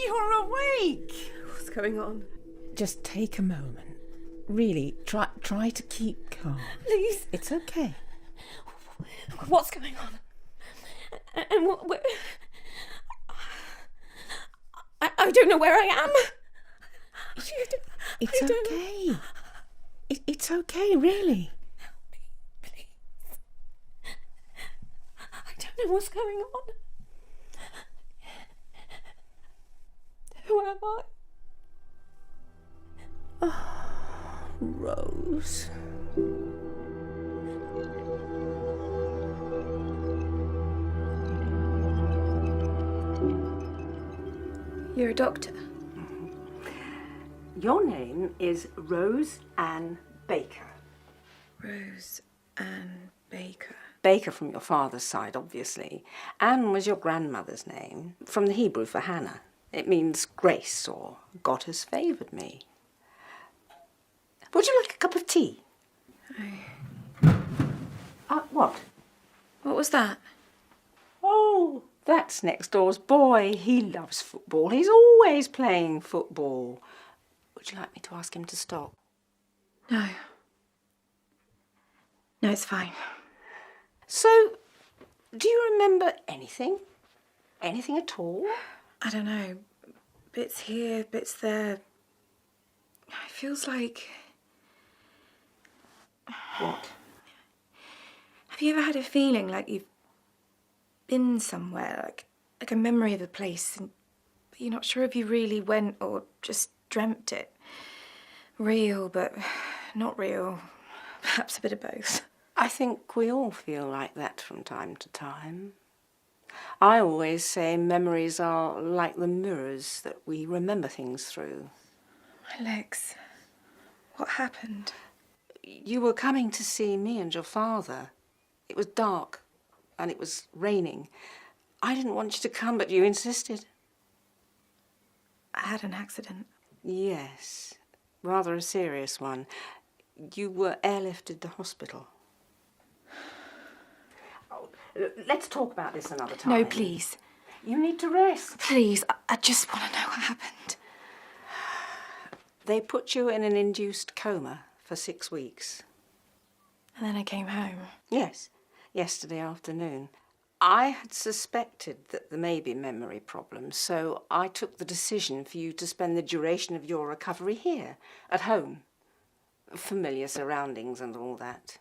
You're awake! What's going on? Just take a moment. Really, try to keep calm. Please. It's okay. What's going on? And what... I don't know where I am. It's okay. It's okay, really. Help me, please. I don't know what's going on. Who am I? Oh, Rose. You're a doctor. Your name is Rose Ann Baker. Rose Ann Baker. Baker from your father's side, obviously. Ann was your grandmother's name, from the Hebrew for Hannah. It means grace, or God has favoured me. Would you like a cup of tea? What? What was that? Oh, that's next door's boy. He loves football. He's always playing football. Would you like me to ask him to stop? No. No, it's fine. So, do you remember anything? Anything at all? I don't know. Bits here, bits there. It feels like... What? Have you ever had a feeling like you've been somewhere, like a memory of a place, and but you're not sure if you really went or just dreamt it? Real, but not real. Perhaps a bit of both. I think we all feel like that from time to time. I always say memories are like the mirrors that we remember things through. My legs. What happened? You were coming to see me and your father. It was dark. and it was raining. I didn't want you to come, but you insisted. I had an accident. Yes, rather a serious one. You were airlifted to hospital. Oh, let's talk about this another time. No, please. You need to rest. Please, I just want to know what happened. They put you in an induced coma for 6 weeks. And then I came home. Yes, yesterday afternoon. I had suspected that there may be memory problems, so I took the decision for you to spend the duration of your recovery here, at home. Familiar surroundings and all that.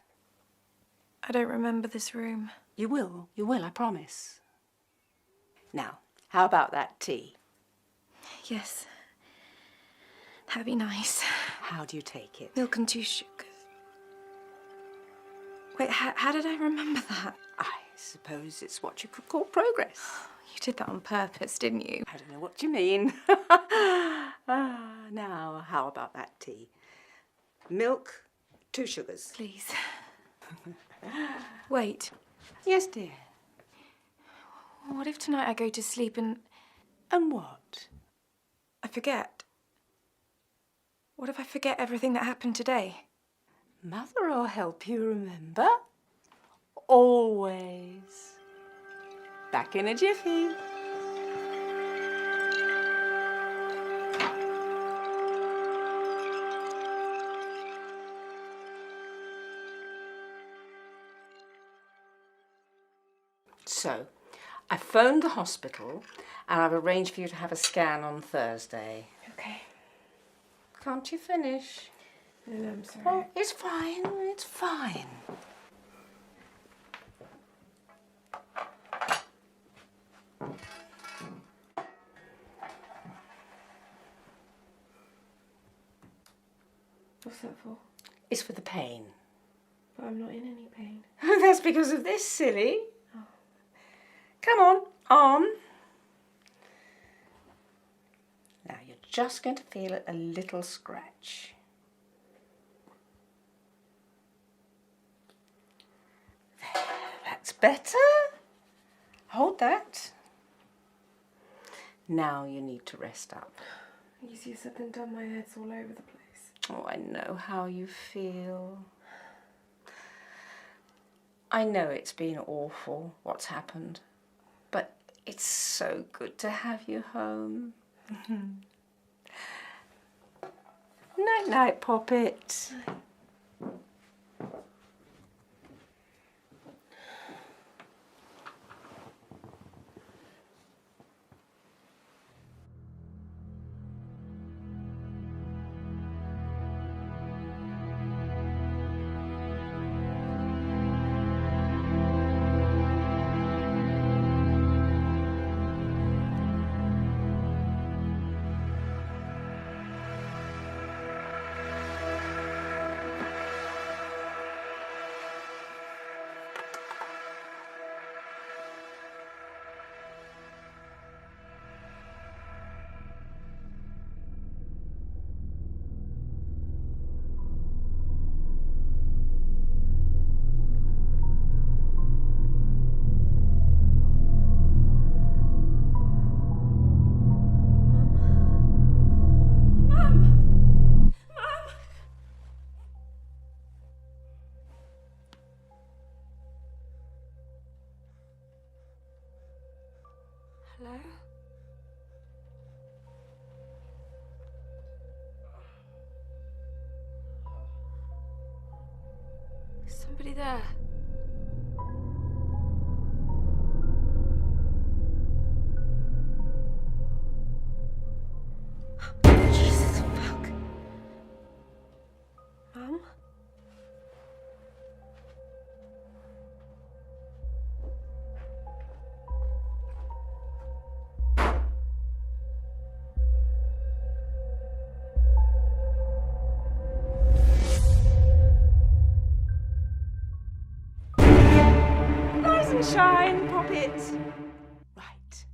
I don't remember this room. You will, I promise. Now, how about that tea? Yes. That'd be nice. How do you take it? Milk and 2 sugars. Wait, how did I remember that? I suppose it's what you could call progress. You did that on purpose, didn't you? I don't know what you mean. Now, how about that tea? Milk, 2 sugars. Please. Wait. Yes, dear. What if tonight I go to sleep and And what? I forget? What if I forget everything that happened today? Mother will help you remember. Always. Back in a jiffy. So, I phoned the hospital and I've arranged for you to have a scan on Thursday. Okay. Can't you finish? No, I'm sorry. Oh, it's fine, it's fine. What's that for? It's for the pain. But I'm not in any pain. That's because of this, silly. Oh. Come on, arm. Now you're just going to feel a little scratch. There, that's better. Hold that. Now you need to rest up. Easier said than done, my head's all over the place. Oh, I know how you feel. I know it's been awful, what's happened, but it's so good to have you home. Night-night, Poppet. Hello? Is somebody there? Jesus, fuck. Mum? Shine, Poppet. Right.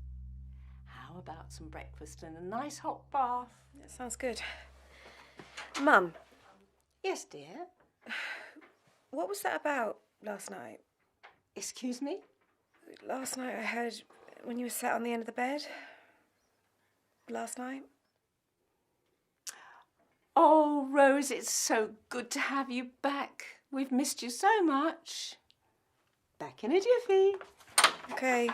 How about some breakfast and a nice hot bath? That sounds good. Mum, Yes, dear. what was that about last night? Excuse me? last night I heard when you were sat on the end of the bed. Last night. Oh, Rose, it's so good to have you back. We've missed you so much. Back in a jiffy. Okay.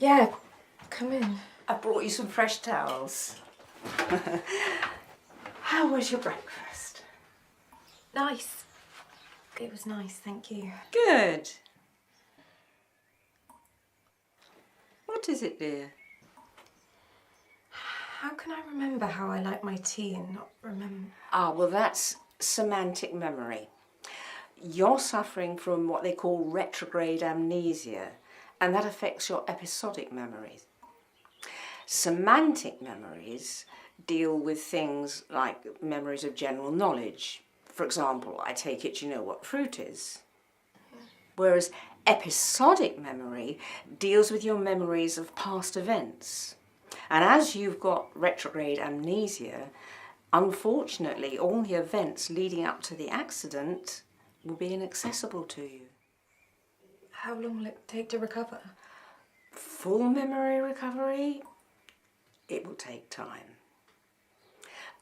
Yeah, come in. I brought you some fresh towels. How was your breakfast? Nice. It was nice, thank you. Good. What is it, dear? How can I remember how I like my tea and not remember? Ah, well, that's semantic memory. You're suffering from what they call retrograde amnesia, and that affects your episodic memories. Semantic memories deal with things like memories of general knowledge. For example, I take it you know what fruit is. Whereas episodic memory deals with your memories of past events. And as you've got retrograde amnesia, unfortunately, all the events leading up to the accident will be inaccessible to you. How long will it take to recover? Full memory recovery, it will take time.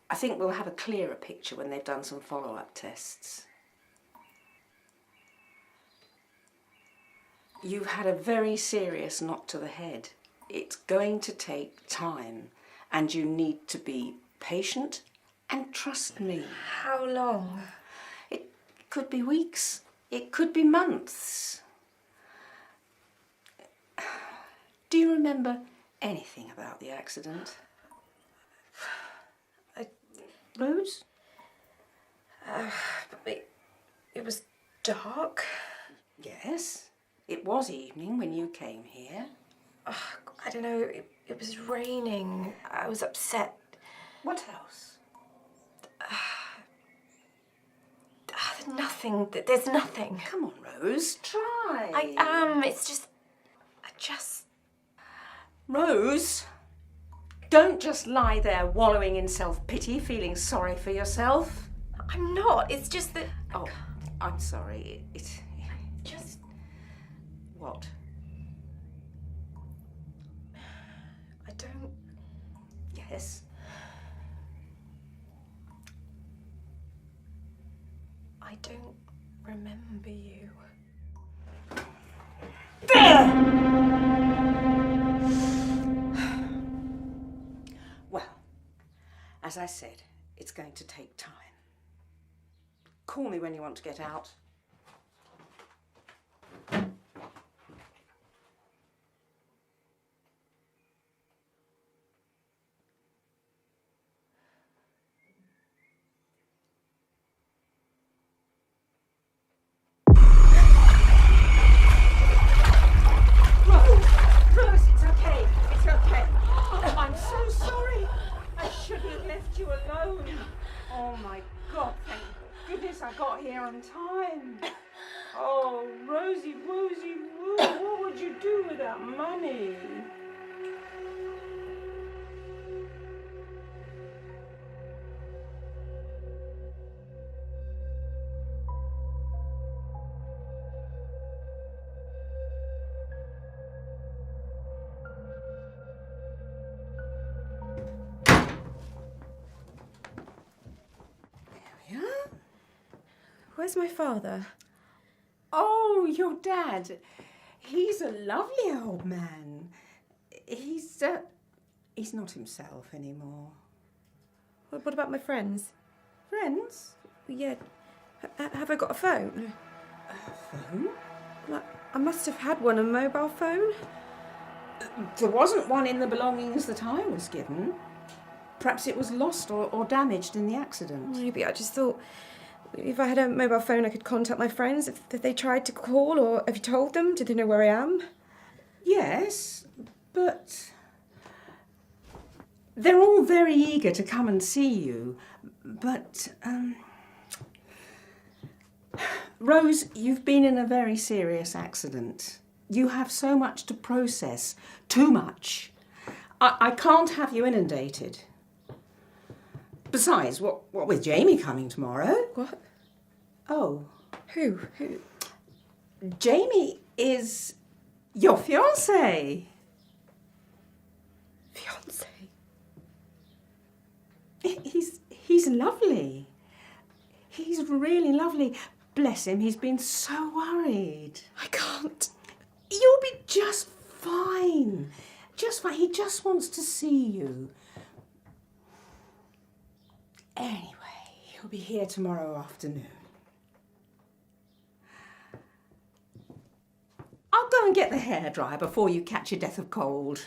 I think we'll have a clearer picture when they've done some follow-up tests. You've had a very serious knock to the head. It's going to take time, and you need to be patient and trust me. How long? It could be weeks, it could be months. Do you remember anything about the accident? Rose? It was dark. Yes, it was evening when you came here. I don't know, it was raining. I was upset. What else? Nothing. There's nothing. Come on, Rose, try. I am. It's just... Rose, don't just lie there wallowing in self-pity, feeling sorry for yourself. I'm not. It's just that... Oh, I'm sorry. It's... Just... What? I don't... Yes? I don't remember you. Well, as I said, it's going to take time. Call me when you want to get out. I got here on time. Oh, Rosie, Woozy, Woo, what would you do with that money? There we are. Where's my father? Oh, your dad. He's a lovely old man. He's not himself anymore. What about my friends? Friends? Yeah. Have I got a phone? A phone? I must have had one, a mobile phone. There wasn't one in the belongings that I was given. Perhaps it was lost or damaged in the accident. Maybe. I just thought if I had a mobile phone I could contact my friends if they tried to call, or have you told them? Do they know where I am? Yes, but they're all very eager to come and see you. But, Rose, you've been in a very serious accident. You have so much to process. Too much. I can't have you inundated. Besides, what with Jamie coming tomorrow? What? Oh. Who? Jamie is your fiancé. Fiancé? He's lovely. He's really lovely. Bless him, he's been so worried. I can't. You'll be just fine. Just fine. He just wants to see you. Anyway, he'll be here tomorrow afternoon. I'll go and get the hairdryer before you catch your death of cold.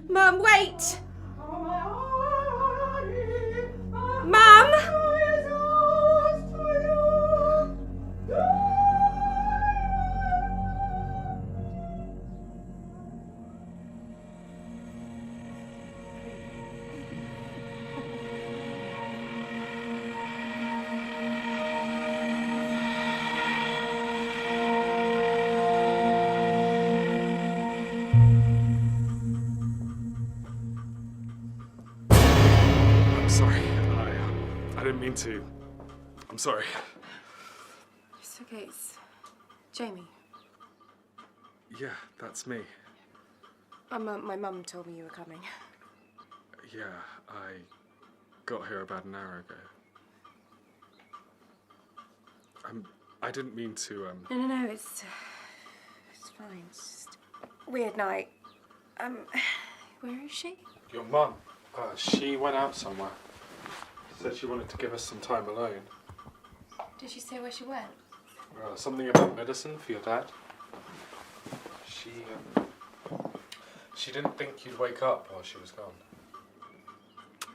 Mum, wait! Mum! I didn't mean to. I'm sorry. It's okay, it's Jamie. Yeah, that's me. My mum told me you were coming. Yeah, I got here about an hour ago. I didn't mean to, No, it's fine. It's just a weird night. Where is she? Your mum? She went out somewhere. Said she wanted to give us some time alone. Did she say where she went? Something about medicine for your dad. She didn't think you'd wake up while she was gone.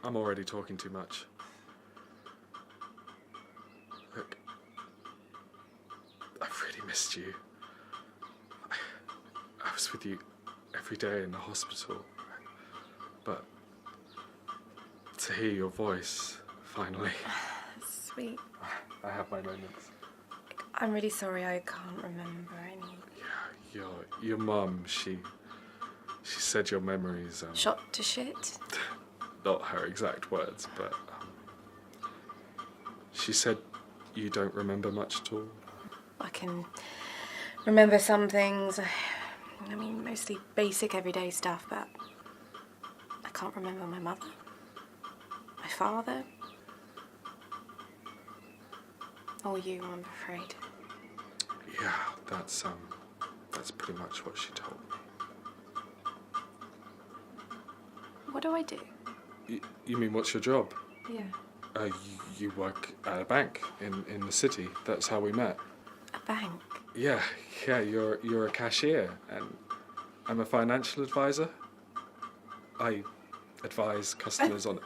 I'm already talking too much. Look, I've really missed you. I was with you every day in the hospital, but to hear your voice, finally. Sweet. I have my moments. I'm really sorry I can't remember any. Yeah, your mum, she said your memories... Shot to shit? Not her exact words, but... she said you don't remember much at all. I can remember some things. I mean, mostly basic everyday stuff, but I can't remember my mother, my father, or you, I'm afraid. Yeah, that's pretty much what she told me. What do I do? You mean, what's your job? Yeah. You work at a bank in the city. That's how we met. A bank? Yeah, you're a cashier, and I'm a financial advisor. I advise customers on...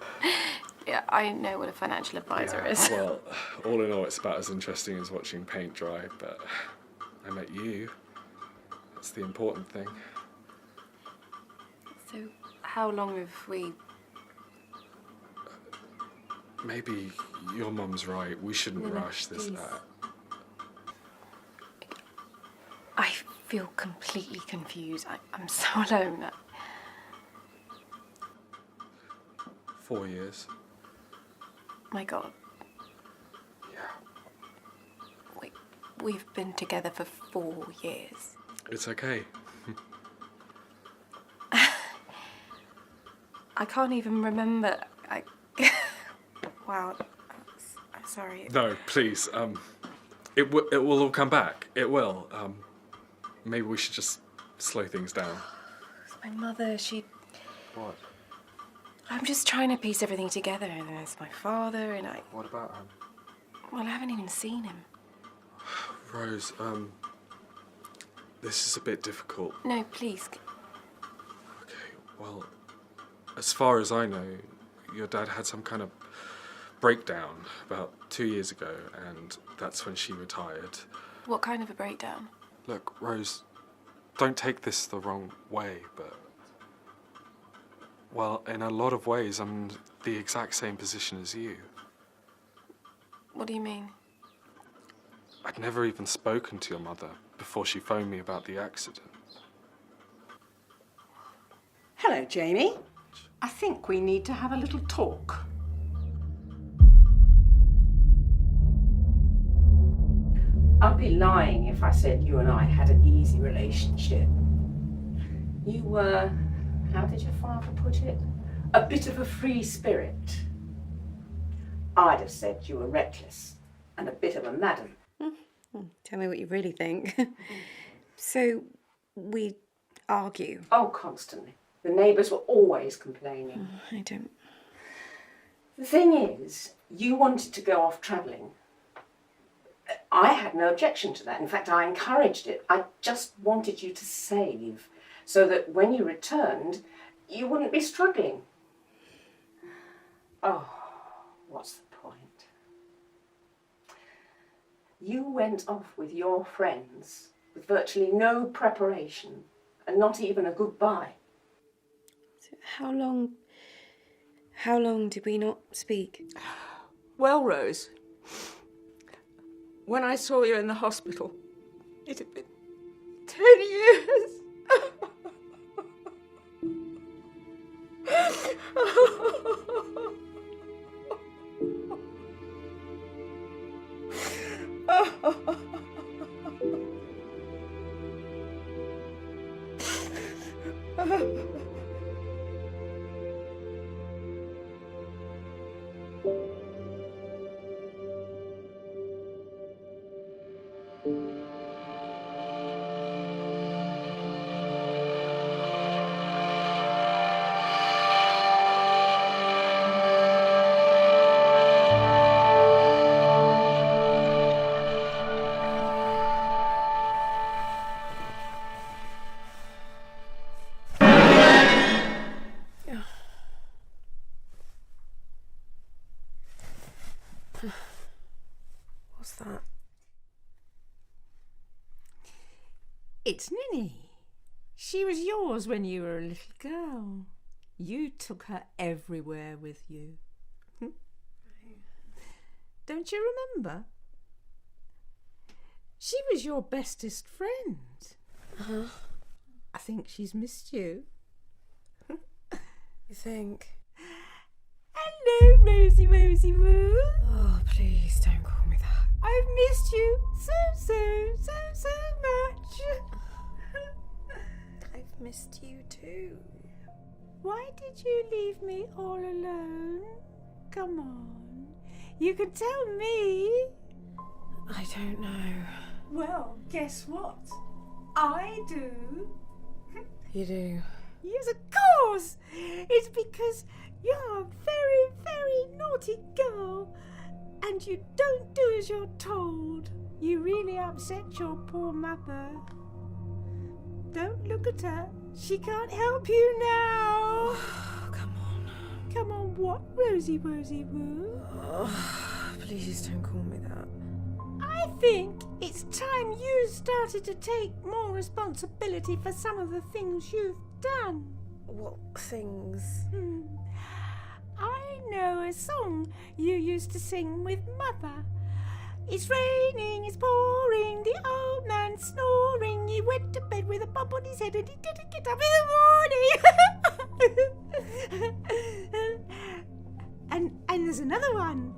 Yeah, I know what a financial advisor is. Well, all in all, it's about as interesting as watching paint dry, but I met you. That's the important thing. So, how long have we... Maybe your mum's right. We shouldn't rush this. Please. I feel completely confused. I'm so alone. 4 years. My God. Yeah. We've been together for 4 years. It's okay. I can't even remember. Wow. I'm sorry. No, please. It will all come back. It will. Maybe we should just slow things down. My mother, she... What? I'm just trying to piece everything together, and there's my father, and I... What about him? Well, I haven't even seen him. Rose, this is a bit difficult. No, please. Okay, well, as far as I know, your dad had some kind of breakdown about 2 years ago, and that's when she retired. What kind of a breakdown? Look, Rose, don't take this the wrong way, but... Well, in a lot of ways, I'm in the exact same position as you. What do you mean? I'd never even spoken to your mother before she phoned me about the accident. Hello, Jamie. I think we need to have a little talk. I'd be lying if I said you and I had an easy relationship. You were, how did your father put it? A bit of a free spirit. I'd have said you were reckless and a bit of a madam. Tell me what you really think. So, we argue? Oh, constantly. The neighbours were always complaining. I don't... The thing is, you wanted to go off travelling. I had no objection to that. In fact, I encouraged it. I just wanted you to save so that when you returned, you wouldn't be struggling. Oh, what's the point? You went off with your friends with virtually no preparation and not even a goodbye. So how long did we not speak? Well, Rose, when I saw you in the hospital, it had been 10 years. What's that? It's Ninny. She was yours when you were a little girl. You took her everywhere with you. Don't you remember? She was your bestest friend. Uh-huh. I think she's missed you. You think? Hello, Rosie Rosie Woo. Oh, please don't call me that. I've missed you so much. I've missed you too. Why did you leave me all alone? Come on, you can tell me. I don't know. Well, guess what? I do. You do? Yes, of course. It's because you're a very, very naughty girl and you don't do as you're told. You really upset your poor mother. Don't look at her. She can't help you now. Come on. Come on, what, Rosie Rosie Woo? Oh, please don't call me that. I think it's time you started to take more responsibility for some of the things you've done. What things? I know a song you used to sing with Mother. It's raining, it's pouring, the old man's snoring. He went to bed with a bump on his head and he didn't get up in the morning. and there's another one.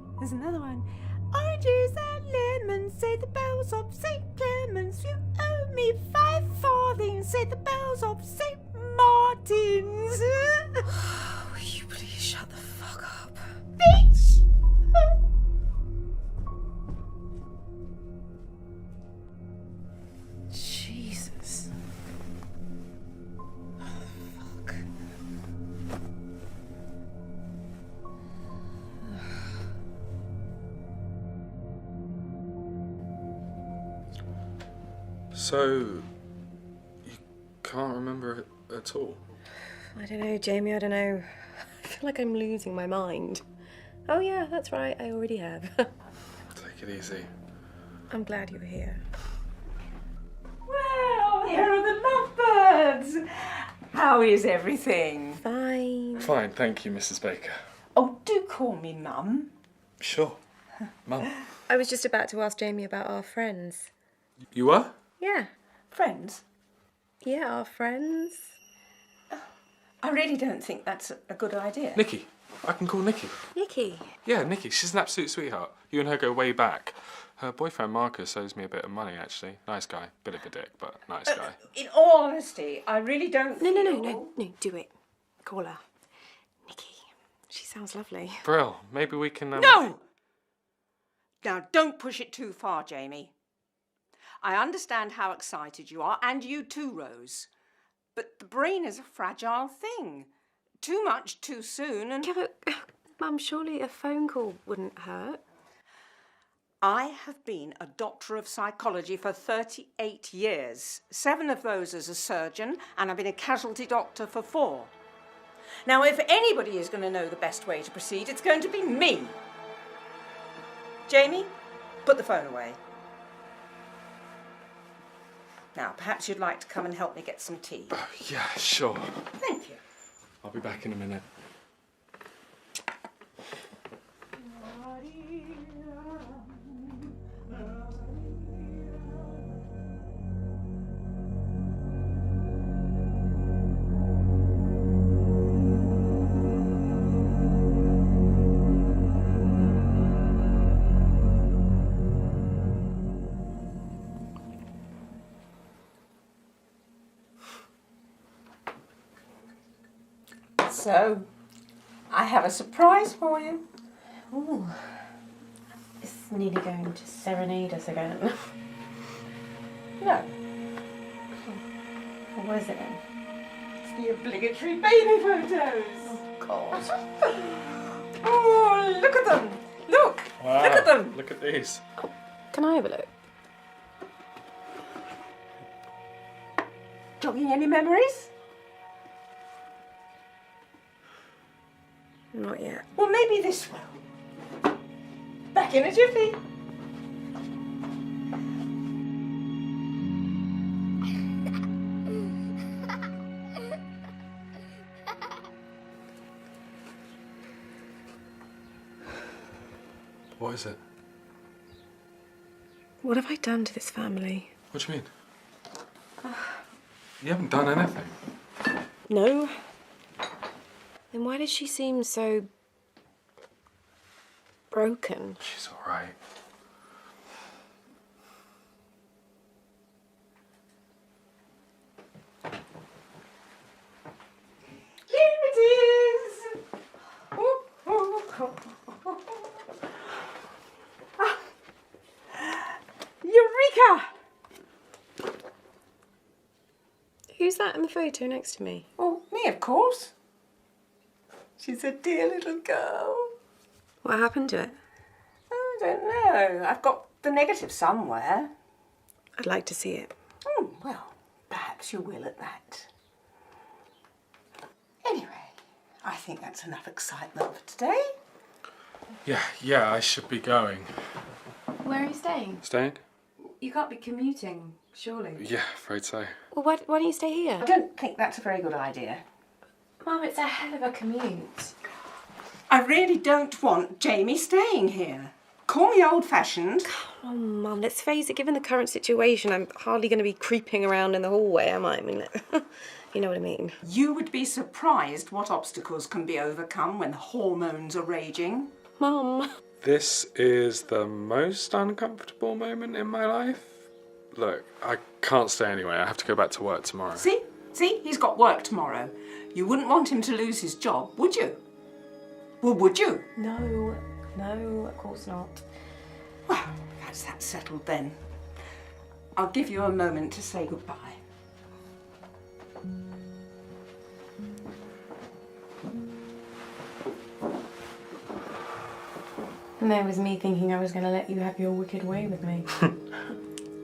Oranges and lemons, say the bells of St. Clement's. You owe me 5 farthings, say the bells of St. Martin's. Will you please shut the fuck up? Bitch! Jesus. Fuck. So, you can't remember it at all? I don't know, Jamie, I don't know. I feel like I'm losing my mind. Oh yeah, that's right, I already have. Take it easy. I'm glad you were here. Well, here are the lovebirds. How is everything? Fine. Fine, thank you, Mrs. Baker. Oh, do call me Mum. Sure. Mum. I was just about to ask Jamie about our friends. You were? Yeah. Friends? Yeah, our friends. I really don't think that's a good idea. Nikki. I can call Nikki. Nikki. Yeah, Nikki. She's an absolute sweetheart. You and her go way back. Her boyfriend Marcus owes me a bit of money, actually. Nice guy. Bit of a dick, but nice guy. In all honesty, I really don't No, do it. Call her. Nikki. She sounds lovely. Brill, maybe we can... No! Now, don't push it too far, Jamie. I understand how excited you are, and you too, Rose. But the brain is a fragile thing. Too much too soon and... Yeah, but, Mum, surely a phone call wouldn't hurt. I have been a doctor of psychology for 38 years. 7 of those as a surgeon, and I've been a casualty doctor for 4. Now, if anybody is going to know the best way to proceed, it's going to be me. Jamie, put the phone away. Now, perhaps you'd like to come and help me get some tea. Yeah, sure. Thank you. I'll be back in a minute. So, I have a surprise for you. Ooh. It's nearly going to serenade us again. No, What is it then? it's the obligatory baby photos. God. Oh, look at them. Look. Wow, Look at them. Look at these. Can I have a look? Jogging any memories? Not yet. Well, maybe this will. Back in a jiffy. What is it? What have I done to this family? What do you mean? You haven't done anything. No. Then why does she seem so broken? She's all right. Here it is. Eureka! Who's that in the photo next to me? Oh, me, of course. She's a dear little girl. What happened to it? I don't know. I've got the negative somewhere. I'd like to see it. Oh, well, perhaps you will at that. Anyway, I think that's enough excitement for today. Yeah, I should be going. Where are you staying? Staying? You can't be commuting, surely. Yeah, afraid so. Well, why don't you stay here? I don't think that's a very good idea. Mum, it's a hell of a commute. I really don't want Jamie staying here. Call me old-fashioned. Oh, Mum, let's face it, given the current situation, I'm hardly going to be creeping around in the hallway, am I? I mean, you know what I mean. You would be surprised what obstacles can be overcome when the hormones are raging. Mum. This is the most uncomfortable moment in my life. Look, I can't stay anyway. I have to go back to work tomorrow. See? He's got work tomorrow. You wouldn't want him to lose his job, would you? Well, would you? No, of course not. Well, that's that settled then. I'll give you a moment to say goodbye. And there was me thinking I was going to let you have your wicked way with me.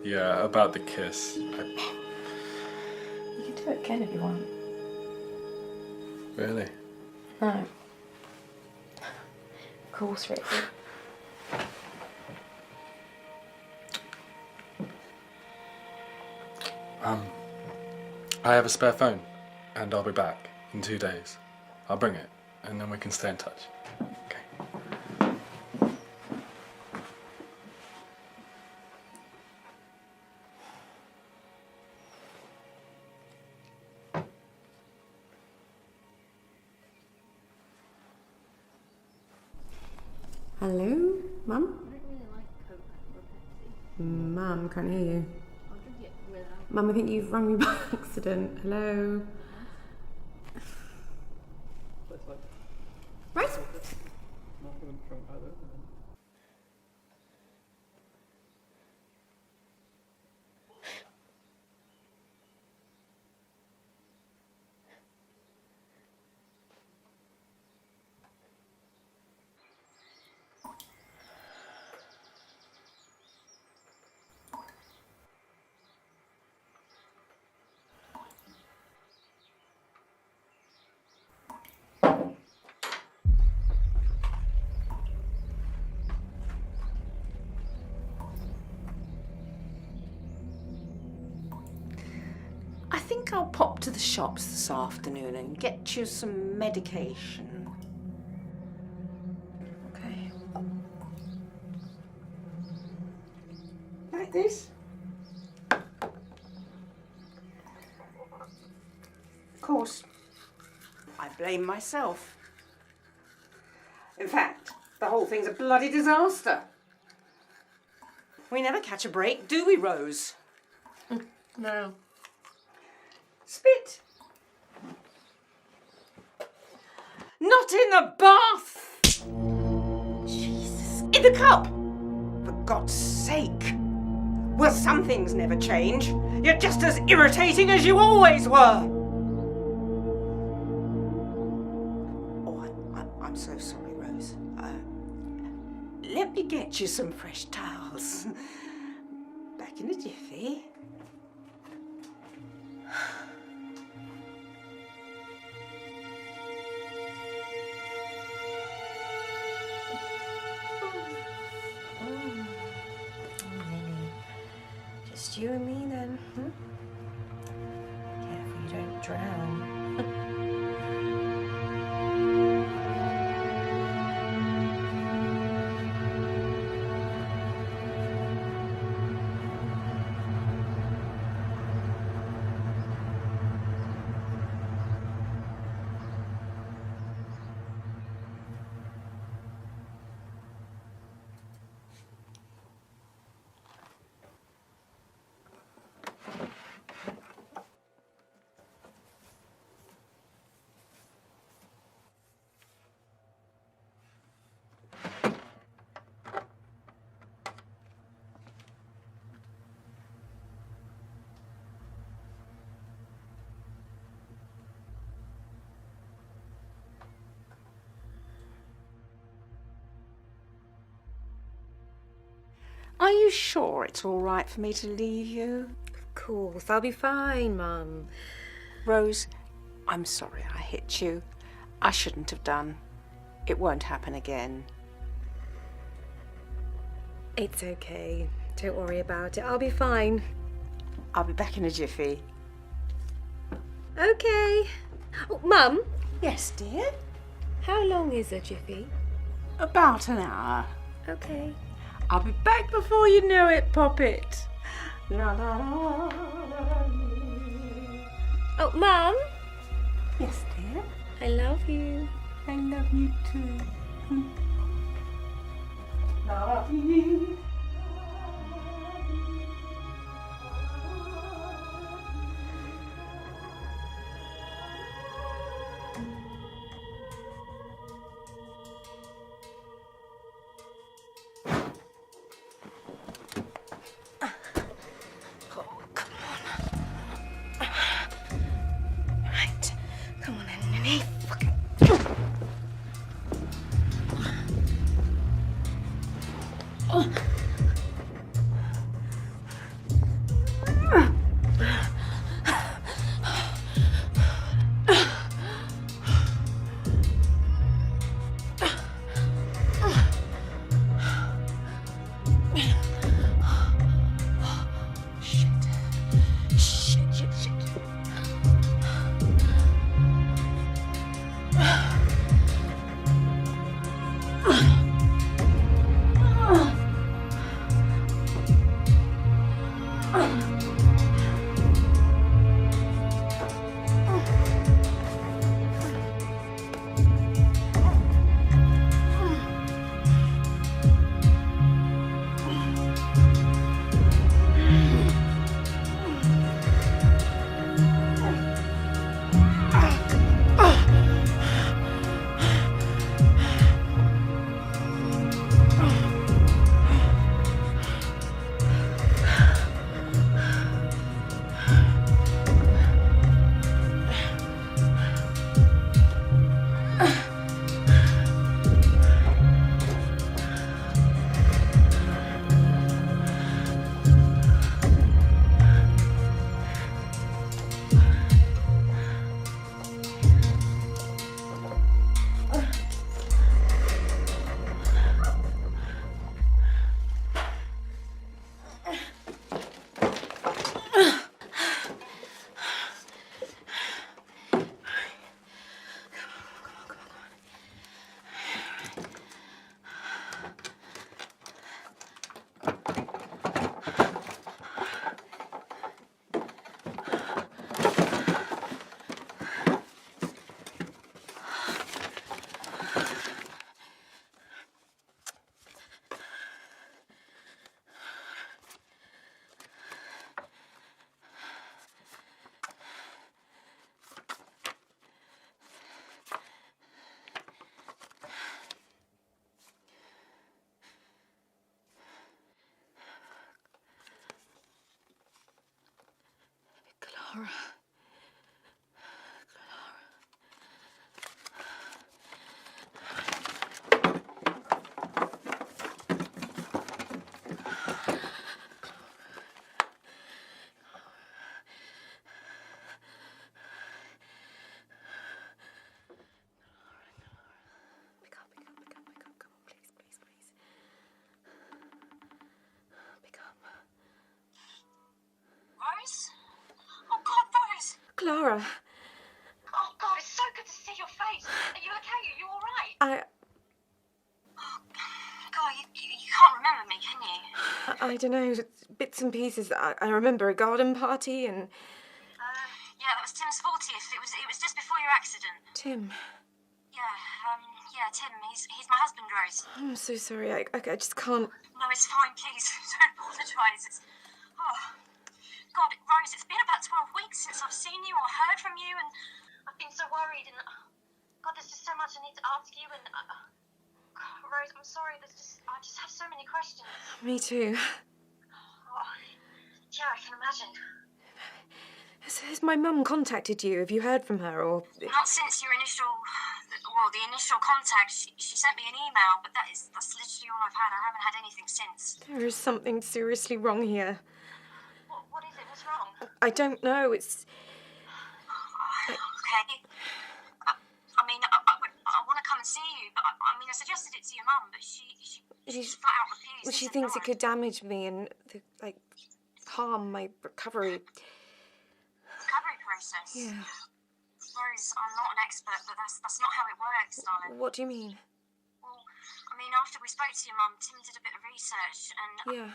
Yeah, about the kiss. You can do it again if you want. Really? No. Of course, Rick. I have a spare phone, and I'll be back in 2 days. I'll bring it, and then we can stay in touch. Okay. Hello, Mum? I don't really like Coke or Pepsi. Mum, can't hear you. I'll drink it without. Mum, I think you've rung me by accident. Hello? Right. I think I'll pop to the shops this afternoon and get you some medication. Okay. Like this? Of course, I blame myself. In fact, the whole thing's a bloody disaster. We never catch a break, do we, Rose? No. Spit. Not in the bath! Jesus. In the cup! For God's sake. Well, some things never change. You're just as irritating as you always were. Oh, I'm so sorry, Rose. Let me get you some fresh towels. Back in a jiffy. Just you and me then, Careful you don't drown. Are you sure it's all right for me to leave you? Of course, I'll be fine, Mum. Rose, I'm sorry I hit you. I shouldn't have done. It won't happen again. It's okay. Don't worry about it. I'll be fine. I'll be back in a jiffy. Okay. Oh, Mum, Yes, dear? how long is a jiffy? About an hour. Okay. I'll be back before you know it, Poppet. La, la, la, la. Oh, Mum, Yes, dear? I love you. I love you too. Love you. Right. Come on then, Ninny. Fucking... Oh. Clara. Clara. Oh, God, it's so good to see your face. Are you okay? Are you all right? Oh, God, you can't remember me, can you? I don't know, bits and pieces. I remember a garden party and... Yeah, that was Tim's 40th. It was just before your accident. Tim. Yeah, Tim. He's my husband, Rose. I'm so sorry. I just can't... No, it's fine, please. Don't apologise. God, Rose, it's been about 12 weeks since I've seen you or heard from you, and I've been so worried, and God, there's just so much I need to ask you, and Rose, I'm sorry, I just have so many questions. Me too. Oh, yeah, I can imagine. Has my mum contacted you? Have you heard from her, or...? Not since the initial contact. She sent me an email, but that's literally all I've had. I haven't had anything since. There is something seriously wrong here. What is it? What's wrong? I don't know, it's... Okay. I mean, I want to come and see you, but I suggested it to your mum, but she's flat out refused. Well, she said thinks no. it could damage me and, harm my recovery. Recovery process? Yeah. Rose, I'm not an expert, but that's not how it works, darling. What do you mean? Well, after we spoke to your mum, Tim did a bit of research, and... Yeah.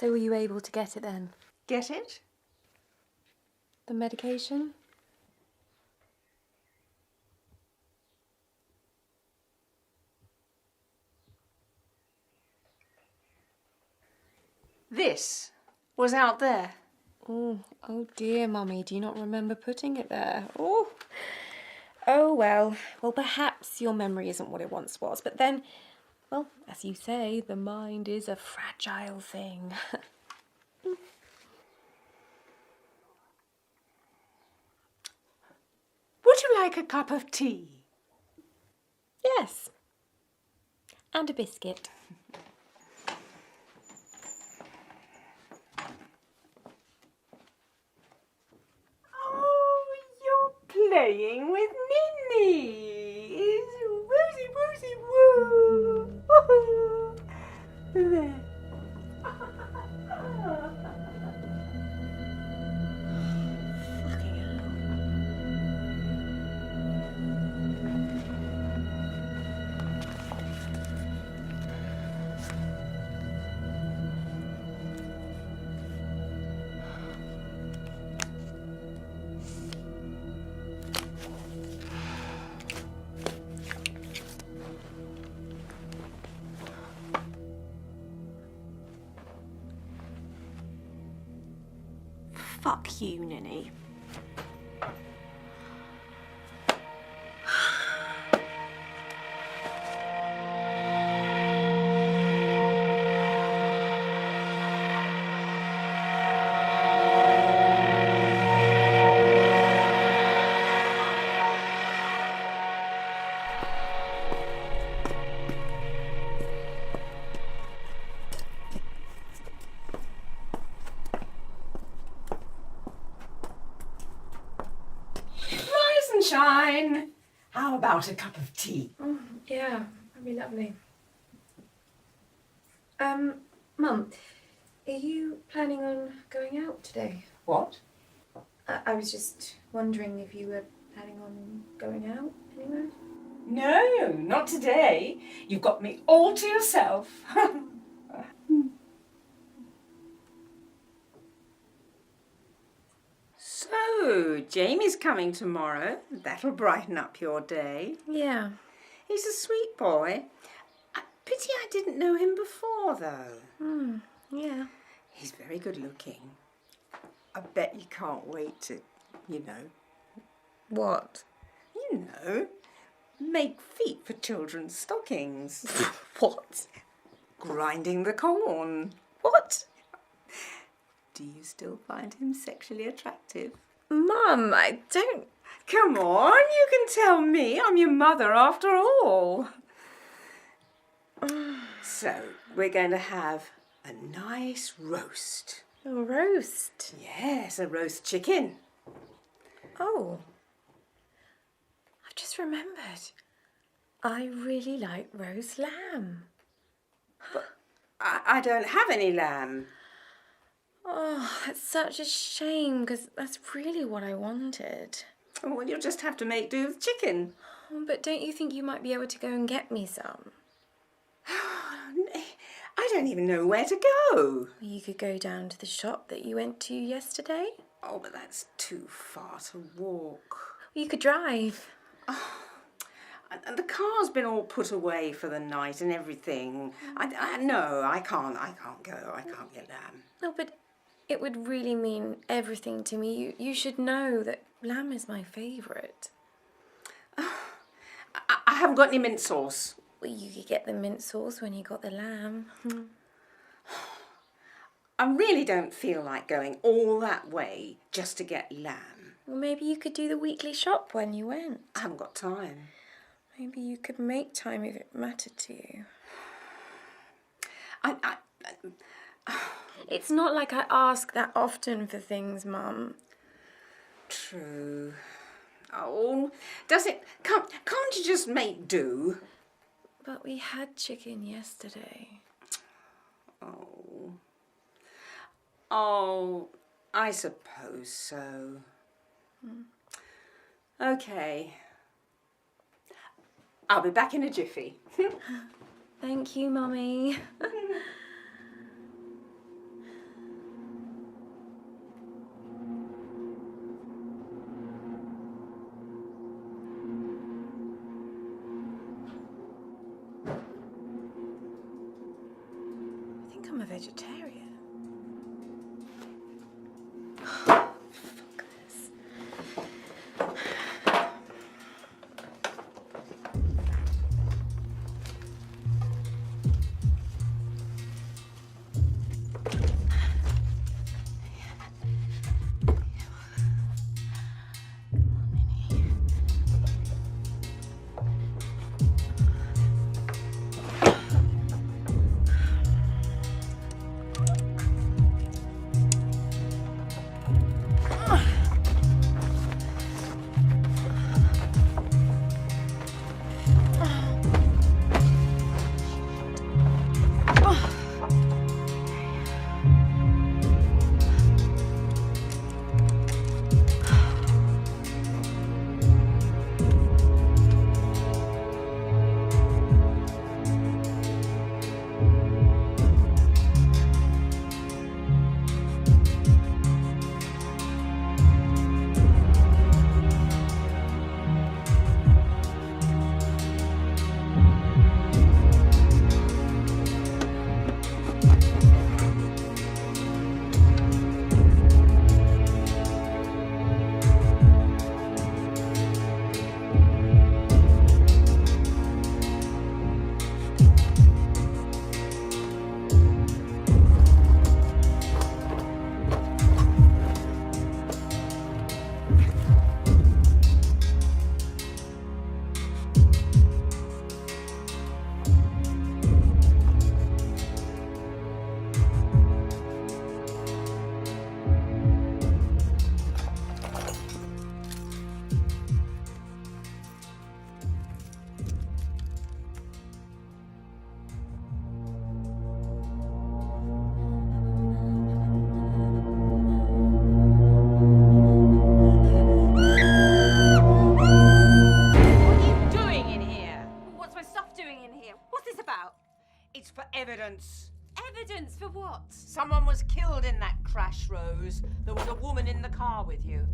So were you able to get it then? Get it? The medication? This was out there. Oh dear, Mummy, do you not remember putting it there? Oh well. Well, perhaps your memory isn't what it once was, but then, well, as you say, the mind is a fragile thing. Would you like a cup of tea? Yes. And a biscuit. Oh, you're playing with Minnie. Woozy, woozy, woo. There. Fucking hell. fuck you, Ninny. Sunshine! How about a cup of tea? Yeah, that'd be lovely. Mum, are you planning on going out today? What? I was just wondering if you were planning on going out anywhere? No, not today. You've got me all to yourself. So, Jamie's coming tomorrow. That'll brighten up your day. Yeah. He's a sweet boy. Pity I didn't know him before, though. Yeah. He's very good looking. I bet you can't wait to, you know, What? make feet for children's stockings. What? Grinding the corn. What? Do you still find him sexually attractive? Mum, I don't... Come on, you can tell me. I'm your mother after all. So, we're going to have a nice roast. A roast? Yes, a roast chicken. Oh. I've just remembered. I really like roast lamb. I don't have any lamb. Oh, that's such a shame, because that's really what I wanted. Oh, well, you'll just have to make do with chicken. Oh, but don't you think you might be able to go and get me some? I don't even know where to go. You could go down to the shop that you went to yesterday. Oh, but that's too far to walk. You could drive. And the car's been all put away for the night and everything. No, I can't go. I can't get lamb. No, but it would really mean everything to me. You should know that lamb is my favourite. I haven't got any mint sauce. Well, you could get the mint sauce when you got the lamb. I really don't feel like going all that way just to get lamb. Well, maybe you could do the weekly shop when you went. I haven't got time. Maybe you could make time if it mattered to you. It's not like I ask that often for things, Mum. True. Oh, does it... Can't you just make do? But we had chicken yesterday. Oh, I suppose so. Okay. I'll be back in a jiffy. Thank you, Mummy. I think I'm a vegetarian. Fuck this. evidence. Evidence for what? Someone was killed in that crash, Rose. There was a woman in the car with you.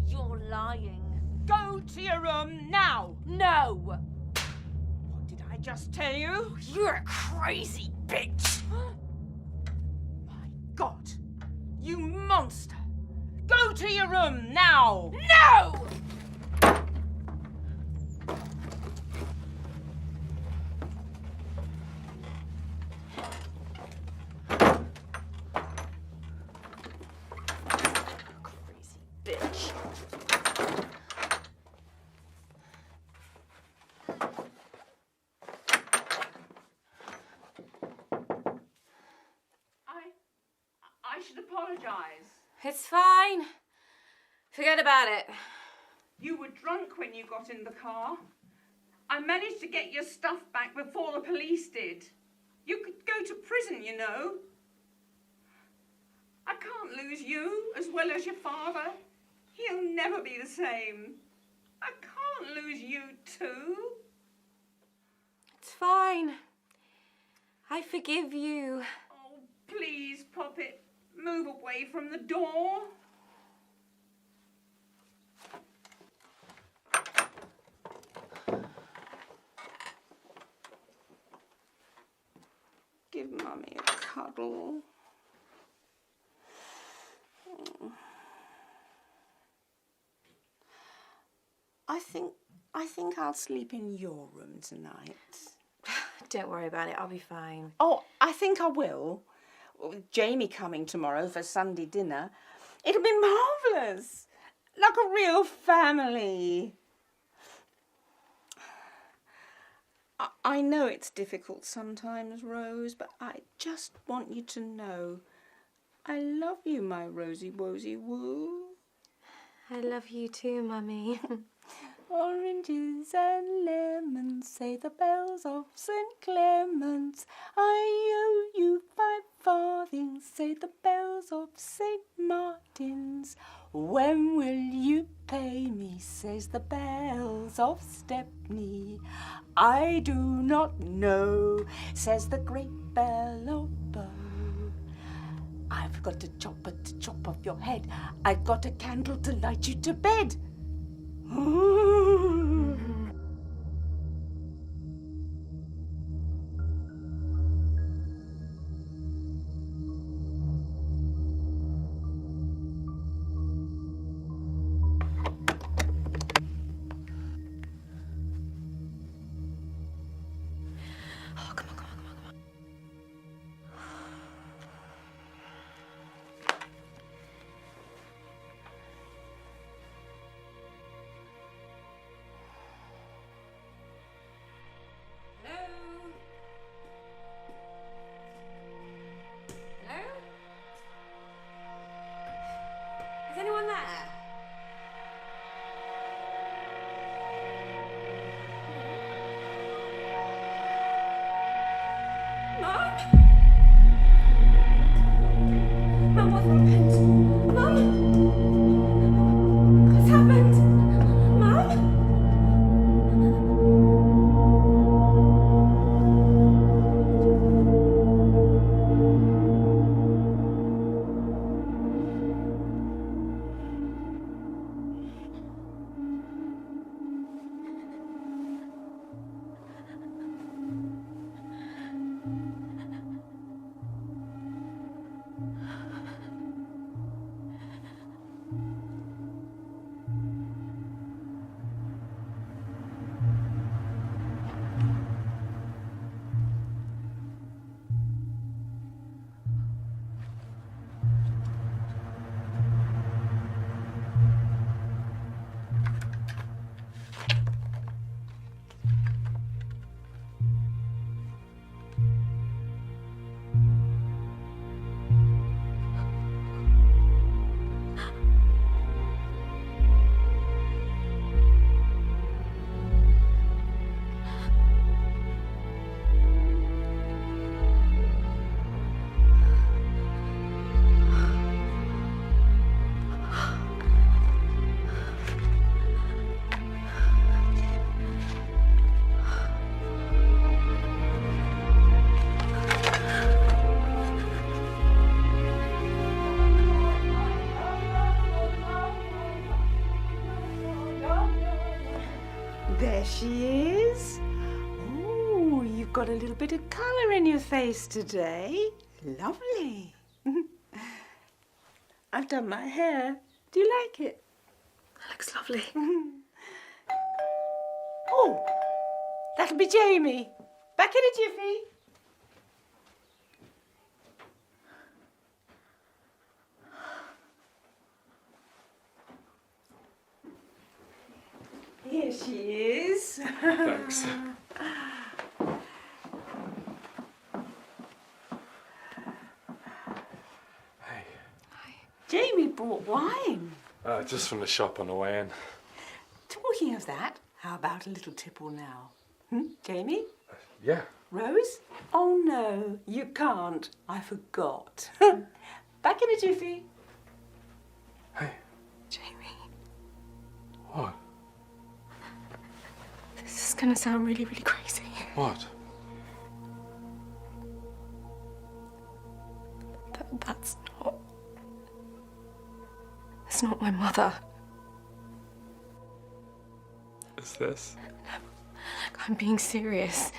You're lying. Go to your room now! No! What did I just tell you? You're a crazy bitch! My God! You monster! Go to your room now! No! Crazy bitch. I should apologize. It's fine. Forget about it. You were drunk when you got in the car. I managed to get your stuff back before the police did. You could go to prison, you know. I can't lose you as well as your father. He'll never be the same. I can't lose you too. It's fine. I forgive you. Oh, please, Poppet, move away from the door. Give Mummy a cuddle. I think I'll sleep in your room tonight. Don't worry about it. I'll be fine. Oh, I think I will. With Jamie coming tomorrow for Sunday dinner, it'll be marvellous. Like a real family. I know it's difficult sometimes, Rose, but I just want you to know I love you, my Rosie Wosie Woo. I love you too, Mummy. Oranges and lemons, say the bells of St. Clement's. I owe you 5 farthings, say the bells of St. Martin's. When will you pay me, says the bells of Stepney. I do not know, says the great bell of Bow. I've got a chopper to chop off your head. I've got a candle to light you to bed. Oh, come on, come on, come on, come on. Hello? Hello? Is anyone there? Mum? Mum, what happened? Mum? What's happened? Mum? There she is. Oh, you've got a little bit of colour in your face today. Lovely. I've done my hair. Do you like it? That looks lovely. Oh, that'll be Jamie. Back in a jiffy. Here she is. Thanks. Hey. Jamie brought wine. Just from the shop on the way in. Talking of that, how about a little tipple now? Jamie? Yeah. Rose? Oh no, you can't. I forgot. Back in a jiffy. Hey. Jamie, What? this is gonna sound really, really crazy. What? That's not my mother. Is this? I'm being serious.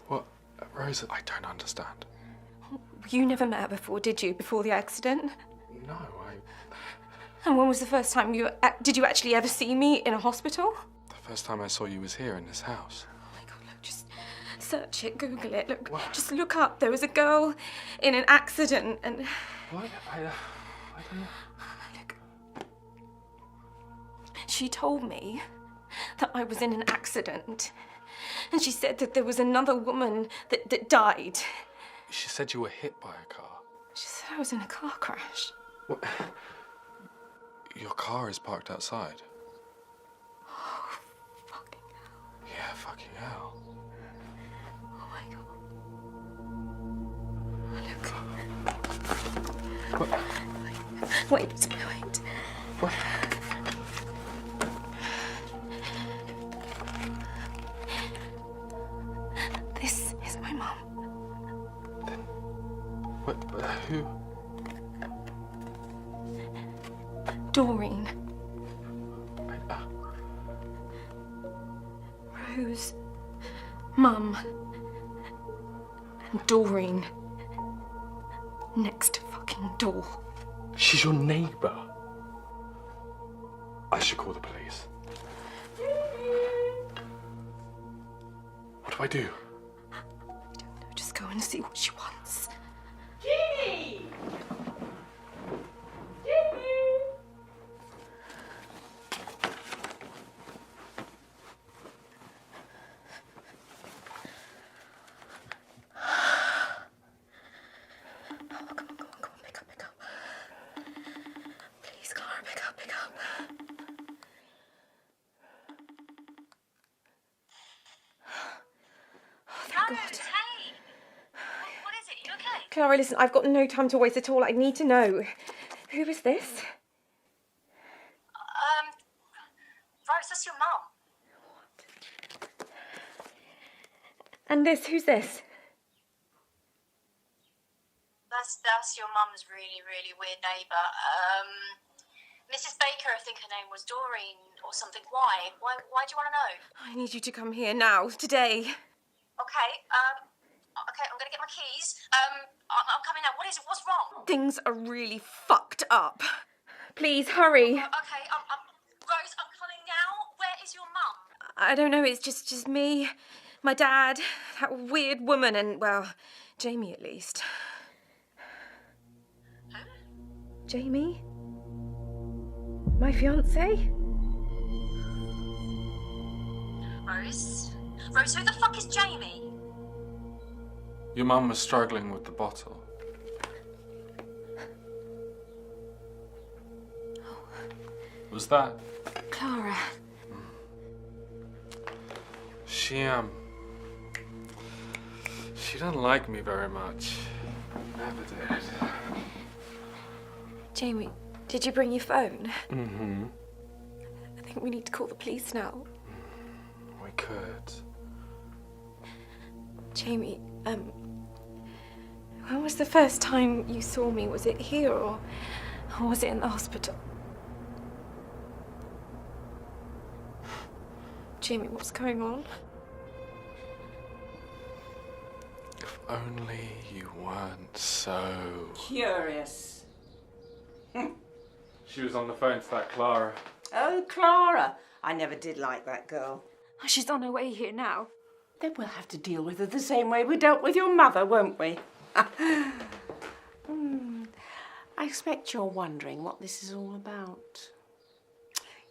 What? Rose, I don't understand. You never met her before, did you? Before the accident? No, And when was the first time did you actually ever see me in a hospital? The first time I saw you was here in this house. Oh my God, look, just search it, Google it. Look, What? just look up. There was a girl in an accident and... What? I don't know. Look. She told me that I was in an accident. And she said that there was another woman that died. She said you were hit by a car. She said I was in a car crash. What? Your car is parked outside. Oh, fucking hell. Yeah, fucking hell. Oh my God. Look. What? Wait. What? This is my mum. What? Who? Doreen. Rose. Mum. And Doreen. Next fucking door. She's your neighbour. I should call the police. What do I do? I don't know, just go and see what she wants. Jeannie! Come on, pick up. Please, Clara, pick up. Rose, hey! What is it? You okay? Clara, listen, I've got no time to waste at all. I need to know. Who is this? Rose, that's your mum. And who's this? That's your mum's really, really weird neighbour. Mrs. Baker, I think her name was Doreen or something. Why? Why do you want to know? I need you to come here now, today. Okay, I'm gonna get my keys. I'm coming now. What is it? What's wrong? Things are really fucked up. Please, hurry. Okay, Rose, I'm coming now. Where is your mum? I don't know, it's just me, my dad, that weird woman, and, well, Jamie at least. Who? Jamie? My fiancé? Rose, who the fuck is Jamie? Your mum was struggling with the bottle. Was that? Clara. She doesn't like me very much. Never did. Jamie, did you bring your phone? Mm-hmm. I think we need to call the police now. We could. Jamie, when was the first time you saw me? Was it here or was it in the hospital? Jamie, what's going on? If only you weren't so... Curious. She was on the phone to that Clara. Oh, Clara. I never did like that girl. She's on her way here now. Then we'll have to deal with her the same way we dealt with your mother, won't we? I expect you're wondering what this is all about.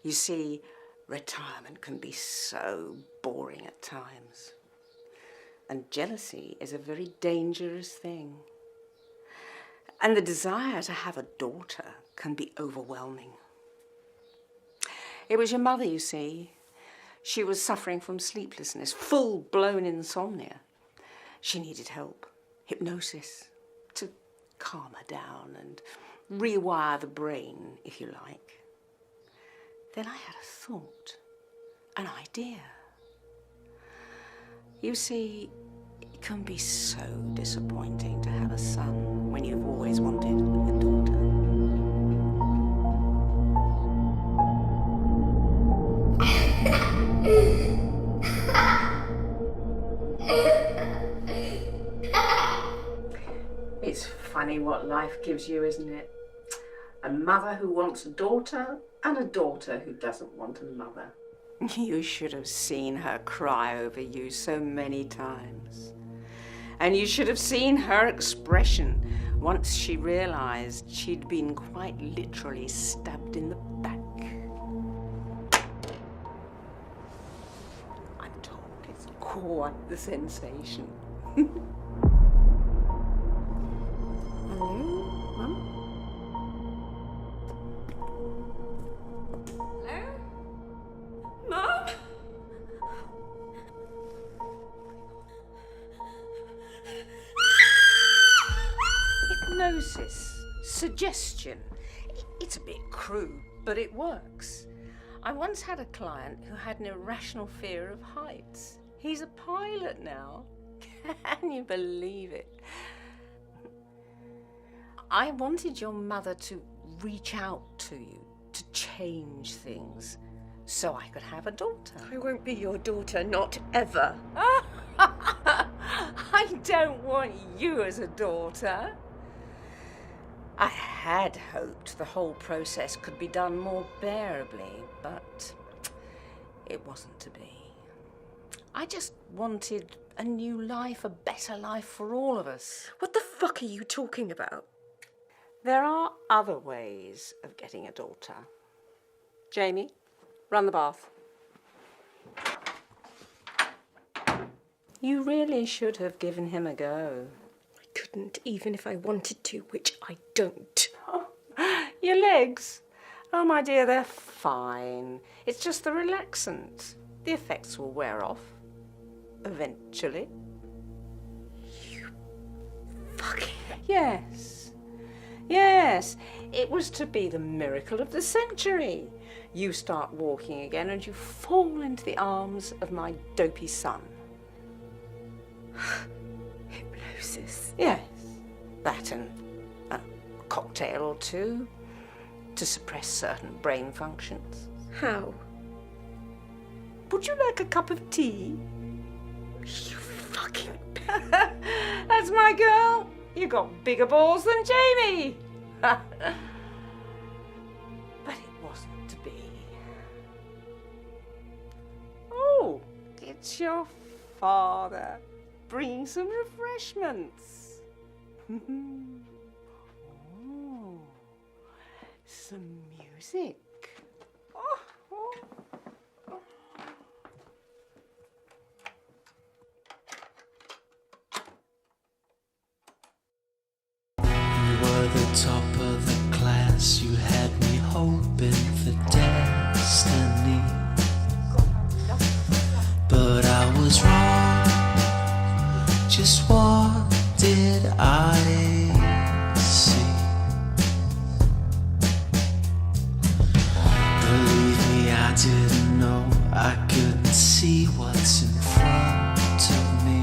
You see, retirement can be so boring at times. And jealousy is a very dangerous thing. And the desire to have a daughter can be overwhelming. It was your mother, you see. She was suffering from sleeplessness, full-blown insomnia. She needed help, hypnosis, to calm her down and rewire the brain, if you like. Then I had a thought, an idea. You see, it can be so disappointing to have a son when you've always wanted a daughter. It's funny what life gives you, isn't it? A mother who wants a daughter and a daughter who doesn't want a mother. You should have seen her cry over you so many times. And you should have seen her expression once she realized she'd been quite literally stabbed in the back. I'm told it's quite the sensation. Hello, Mum? Hello? Mum? Hypnosis, suggestion. It's a bit crude, but it works. I once had a client who had an irrational fear of heights. He's a pilot now. Can you believe it? I wanted your mother to reach out to you, to change things, so I could have a daughter. I won't be your daughter, not ever. I don't want you as a daughter. I had hoped the whole process could be done more bearably, but it wasn't to be. I just wanted a new life, a better life for all of us. What the fuck are you talking about? There are other ways of getting a daughter. Jamie, run the bath. You really should have given him a go. I couldn't, even if I wanted to, which I don't. Oh, your legs? Oh, my dear, they're fine. It's just the relaxant. The effects will wear off. Eventually. You fucking... Yes. Yes, it was to be the miracle of the century. You start walking again and you fall into the arms of my dopey son. Hypnosis? Yes, that and a cocktail or two to suppress certain brain functions. How? Would you like a cup of tea? You fucking... That's my girl. You got bigger balls than Jamie. But it wasn't to be. Oh, it's your father. Bring some refreshments. Oh, some music. Oh, oh. Top of the class, you had me hoping for destiny, but I was wrong. Just what did I see? Believe me, I didn't know. I couldn't see what's in front of me.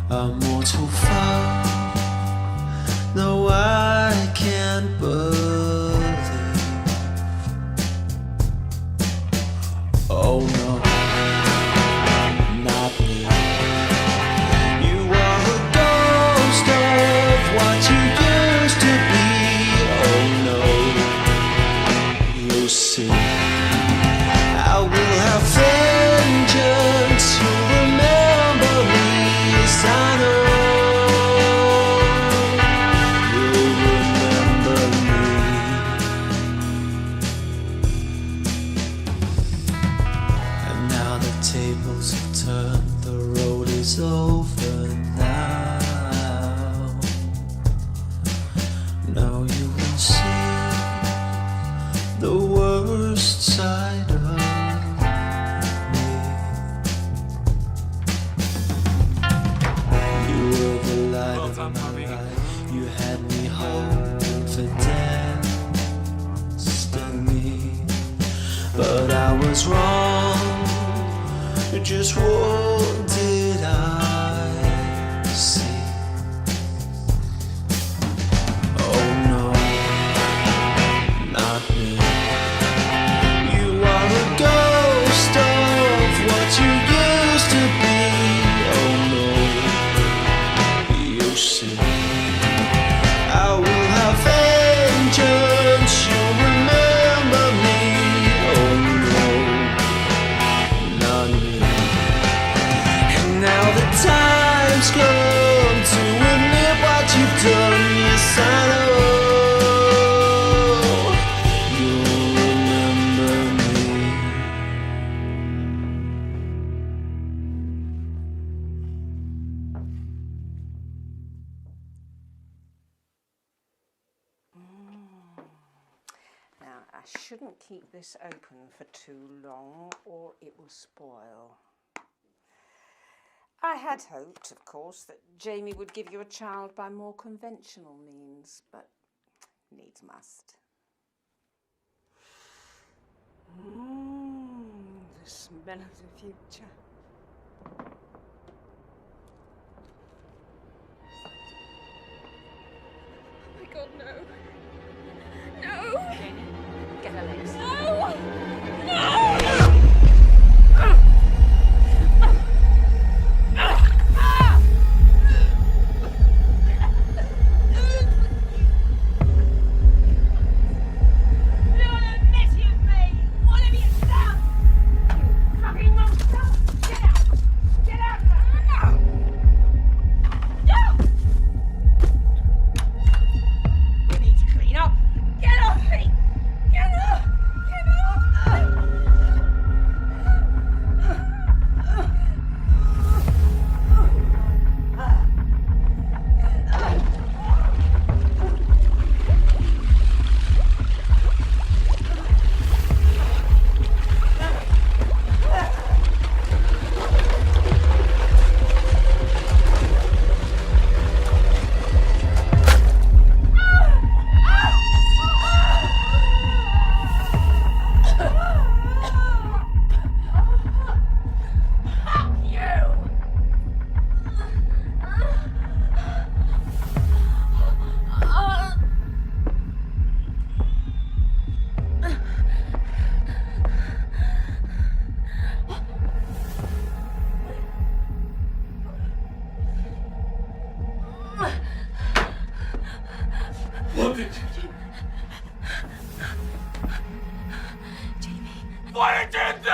A mortal foe. No, I can't believe Now you will see the worst side of me. You were the light of my life. You had me hoping for destiny, but I was wrong. Just what did I see? Oh no, not me. You are a ghost of what you used to be. Oh no, you see, I will have vengeance. You'll remember me. Oh no, not me. And now the time's come to admit what you've done. Yes, I know you'll remember me. Now, I shouldn't keep this open for too long or it will spoil. I had hoped, of course, that Jamie would give you a child by more conventional means, but needs must. The smell of the future. Oh my God, no. No! Jamie, get her legs. No! No! What did you do? Jamie. What did you do?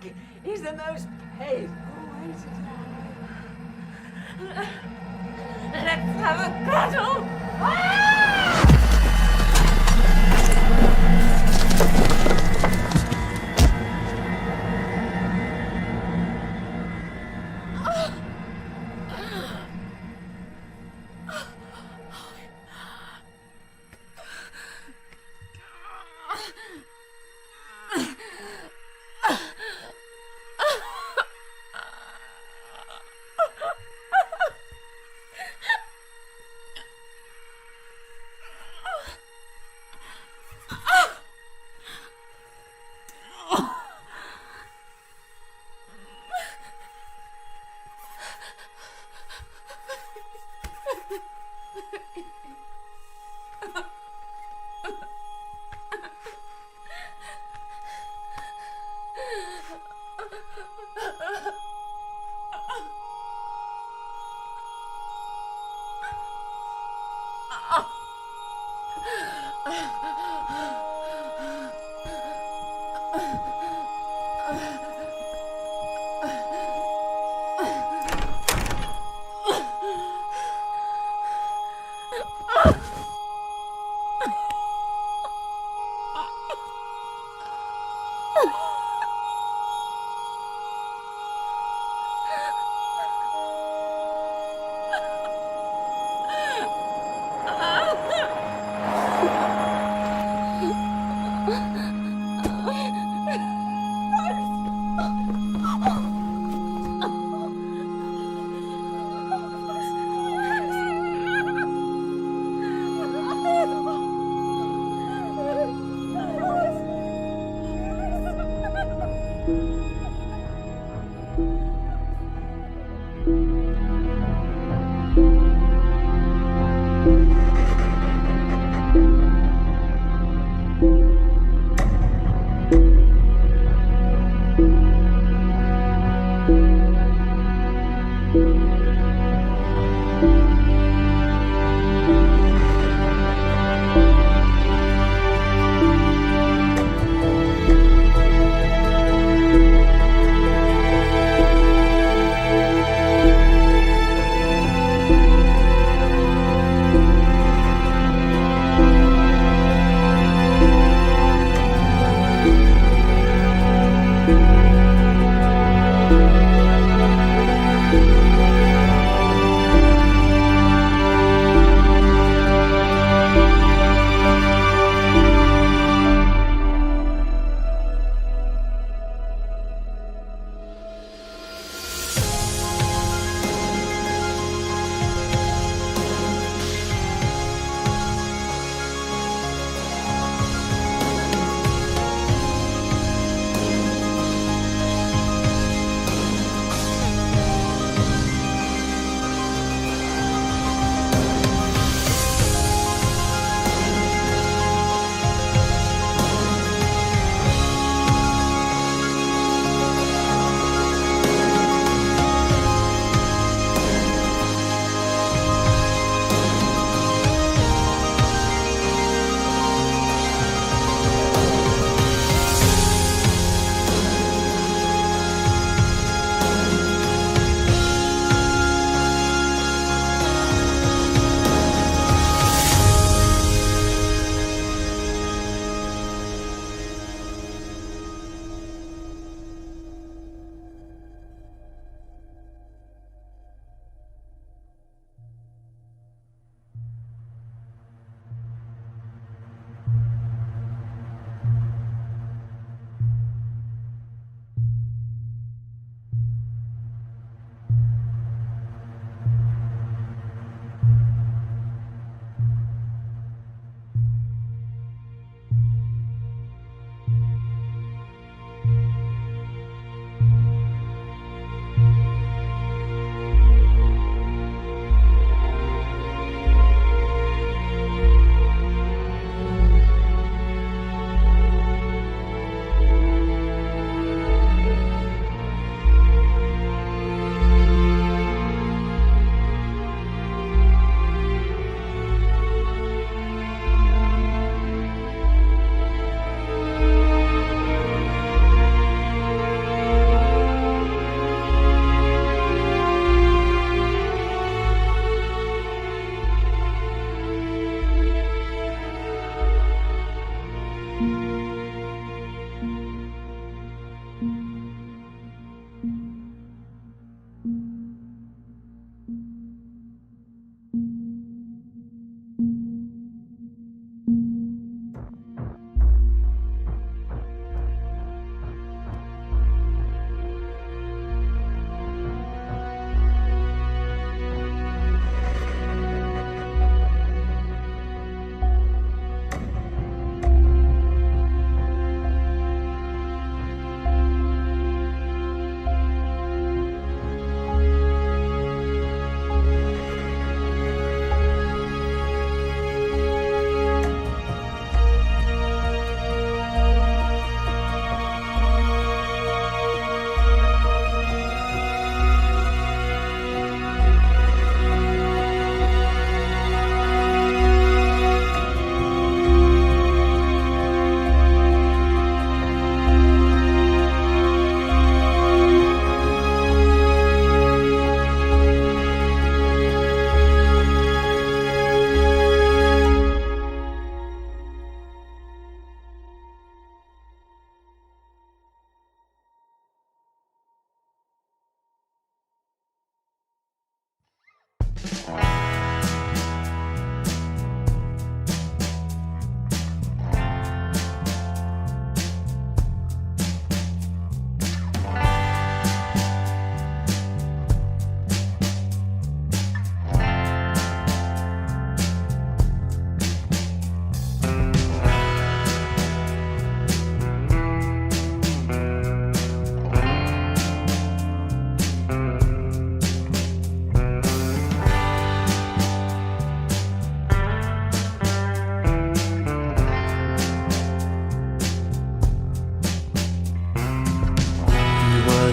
back is the most painful way to die. Let's have a cuddle!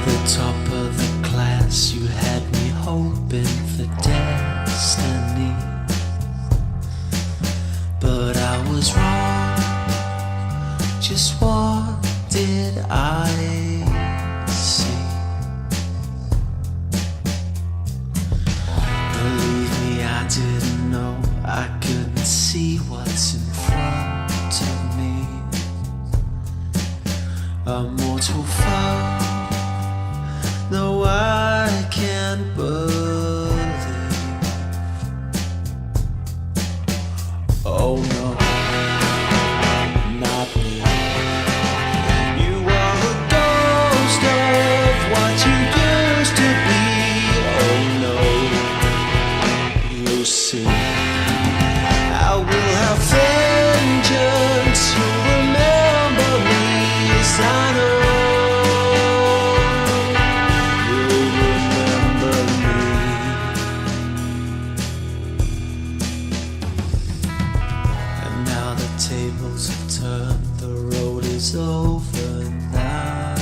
the top of the class, you had me hoping for destiny. But I was wrong. Just what did I see? Believe me, I didn't know. I couldn't see what's in front of me. A mortal foe. No, I can't believe. Oh no, not me. You are a ghost of what you used to be. Oh no, you'll see. I will have vengeance. You remember me as I know. Tables have turned, the road is over now.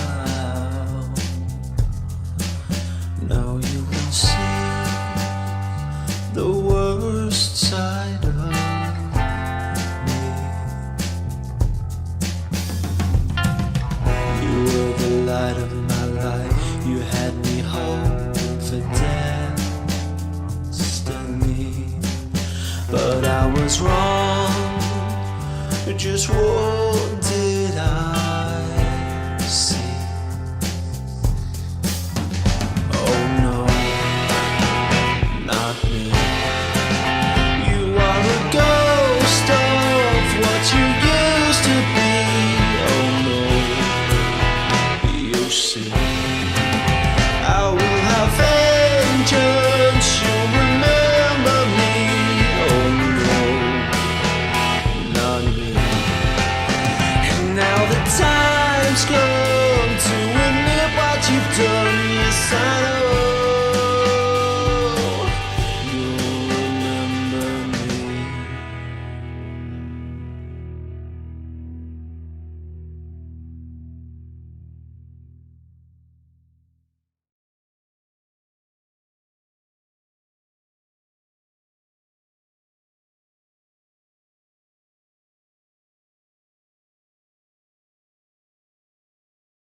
Now you will see the worst side of me. You were the light of my life. You had me hoping for destiny, but I was wrong. Just what did I see? Oh no, not me. You are a ghost of what you used to be. Oh no, you see.